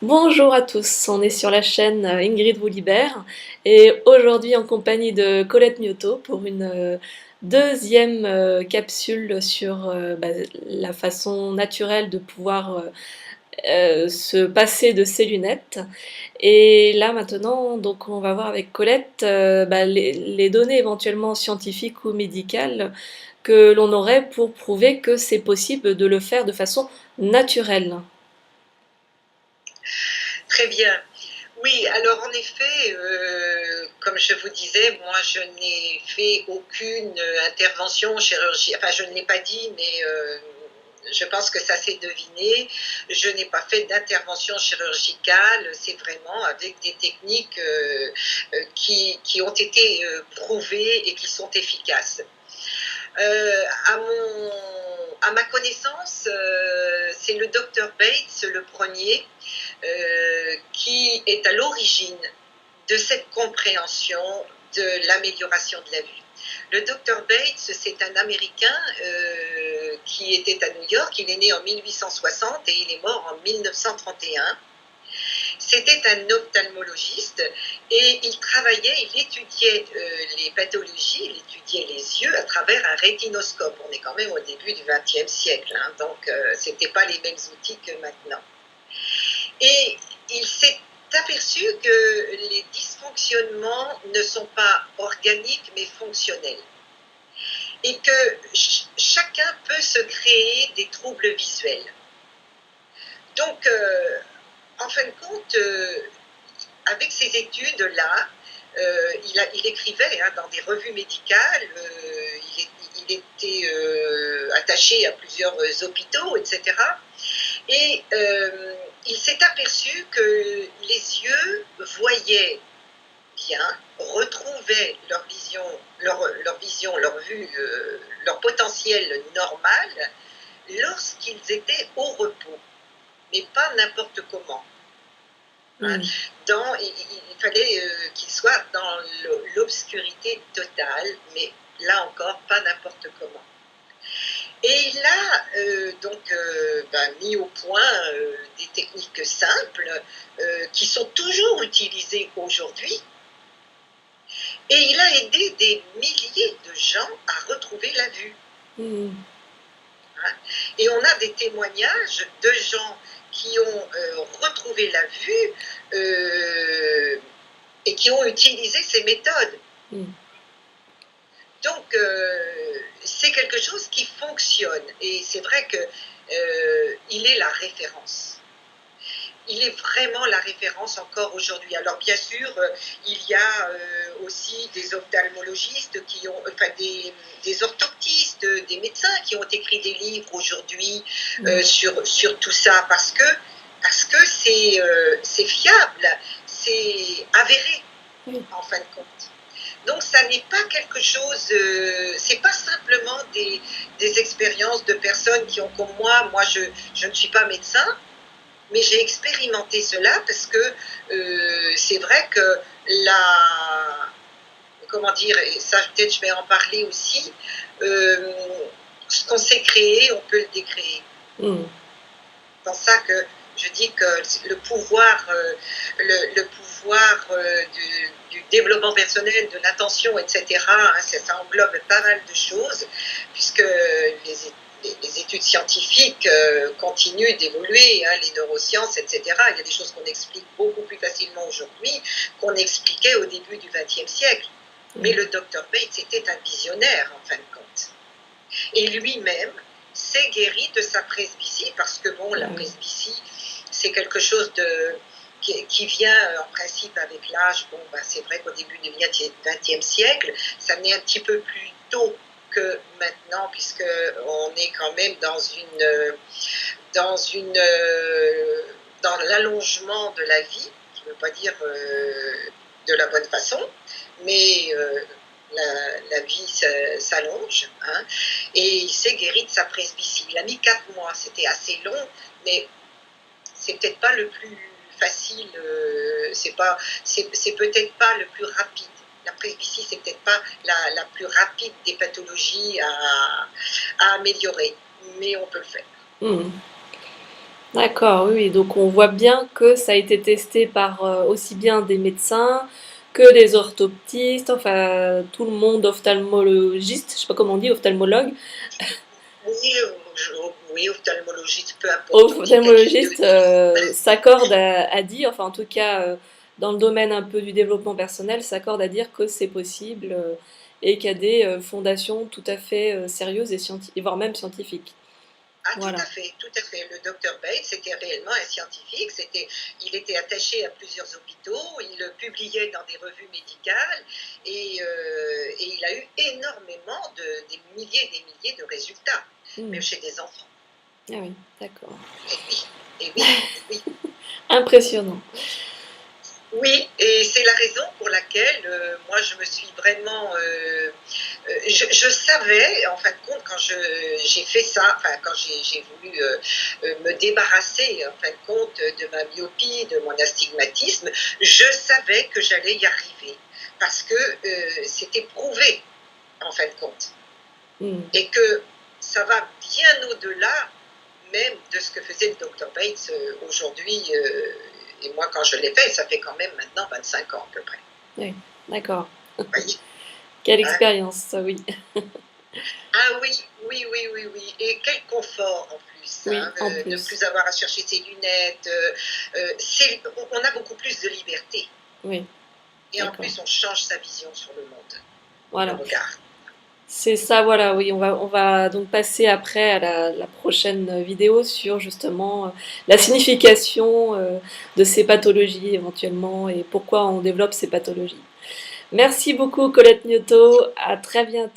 Bonjour à tous, on est sur la chaîne Ingrid vous libère et aujourd'hui en compagnie de Colette Miotto pour une deuxième capsule sur la façon naturelle de pouvoir se passer de ses lunettes. Et là maintenant, donc on va voir avec Colette les données éventuellement scientifiques ou médicales que l'on aurait pour prouver que c'est possible de le faire de façon naturelle. Très bien. Oui, alors en effet, comme je vous disais, moi je n'ai fait aucune intervention chirurgicale, enfin je ne l'ai pas dit, mais je pense que ça s'est deviné. Je n'ai pas fait d'intervention chirurgicale, c'est vraiment avec des techniques qui ont été prouvées et qui sont efficaces. À, à ma connaissance, c'est le docteur Bates, le premier, qui est à l'origine de cette compréhension de l'amélioration de la vue. Le docteur Bates, c'est un Américain qui était à New York. Il est né en 1860 et il est mort en 1931. C'était un ophtalmologiste et il travaillait, il étudiait les pathologies, il étudiait les yeux à travers un rétinoscope. On est quand même au début du XXe siècle, hein, donc ce n'étaient pas les mêmes outils que maintenant. Et il s'est aperçu que les dysfonctionnements ne sont pas organiques mais fonctionnels. Et que chacun peut se créer des troubles visuels. Donc, en fin de compte, avec ces études-là, il écrivait dans des revues médicales, il était attaché à plusieurs hôpitaux, etc. Et il s'est aperçu que les yeux voyaient bien, retrouvaient leur vue, leur potentiel normal lorsqu'ils étaient au repos, mais pas n'importe comment. Hein. Il fallait qu'ils soient dans l'obscurité totale, mais là encore, pas n'importe comment. Et il a mis au point des techniques simples qui sont toujours utilisées aujourd'hui. Et il a aidé des milliers de gens à retrouver la vue. Hein. Et on a des témoignages de gens qui ont retrouvé la vue et qui ont utilisé ces méthodes. Donc, c'est quelque chose qui fonctionne. Et c'est vrai qu'il est la référence. Il est vraiment la référence encore aujourd'hui. Alors, bien sûr, il y a aussi des ophtalmologistes des orthoptistes, des médecins qui ont écrit des livres aujourd'hui sur tout ça parce que c'est fiable, c'est avéré, en fin de compte. Donc, ça n'est pas quelque chose, c'est pas simplement des expériences de personnes qui ont comme moi je ne suis pas médecin, mais j'ai expérimenté cela parce que c'est vrai que comment dire, et ça peut-être je vais en parler aussi, ce qu'on s'est créé, on peut le décréer. C'est dans ça que je dis que le pouvoir du développement personnel, de l'attention, etc., hein, ça englobe pas mal de choses, puisque les études scientifiques continuent d'évoluer, hein, les neurosciences, etc. Il y a des choses qu'on explique beaucoup plus facilement aujourd'hui qu'on expliquait au début du XXe siècle. Mais le docteur Bates était un visionnaire, en fin de compte. Et lui-même s'est guéri de sa presbytie, parce que la presbytie, c'est quelque chose qui vient en principe avec l'âge. C'est vrai qu'au début du XXe siècle, ça venait un petit peu plus tôt que maintenant, puisqu'on est quand même dans l'allongement de la vie, je ne veux pas dire de la bonne façon, mais la vie s'allonge, hein, et il s'est guéri de sa presbytie. Il a mis 4 mois, c'était assez long, mais c'est peut-être pas le plus facile, c'est peut-être pas le plus rapide. La presbytie, c'est peut-être pas la plus rapide des pathologies à améliorer, mais on peut le faire. D'accord, oui, oui. Donc on voit bien que ça a été testé par aussi bien des médecins que des orthoptistes, enfin tout le monde, ophtalmologiste, je sais pas comment on dit, ophtalmologue, Oui, oui, ophtalmologiste, peu importe, on dit quelque chose de... ophtalmologiste s'accorde à dire, enfin en tout cas dans le domaine un peu du développement personnel, s'accorde à dire que c'est possible et qu'il y a des fondations tout à fait sérieuses et scientifiques, voire même scientifiques. Ah, tout à Voilà. fait, tout à fait. Le docteur Bates était réellement un scientifique. Il était attaché à plusieurs hôpitaux, il publiait dans des revues médicales et il a eu énormément des milliers et des milliers de résultats, même Hmm. chez des enfants. Ah oui, d'accord. Et oui, et oui, et oui. Impressionnant. Oui, et c'est la raison pour laquelle moi je me suis vraiment, je savais en fin de compte quand j'ai fait ça, enfin quand j'ai voulu me débarrasser en fin de compte de ma myopie, de mon astigmatisme, je savais que j'allais y arriver parce que c'était prouvé en fin de compte Hmm. et que ça va bien au-delà même de ce que faisait le docteur Bates aujourd'hui. Et moi, quand je l'ai fait, ça fait quand même maintenant 25 ans à peu près. Oui, d'accord. Vous voyez, Quelle hein. expérience, ça, oui. Ah oui, oui, oui, oui, oui. Et quel confort en plus, Oui, hein, en de plus. plus avoir à chercher ses lunettes. On a beaucoup plus de liberté. Oui, Et en d'accord. plus, on change sa vision sur le monde, le Voilà. regard. C'est ça, voilà, oui, on va donc passer après à la prochaine vidéo sur justement la signification de ces pathologies éventuellement et pourquoi on développe ces pathologies. Merci beaucoup Colette Gnotto, à très bientôt.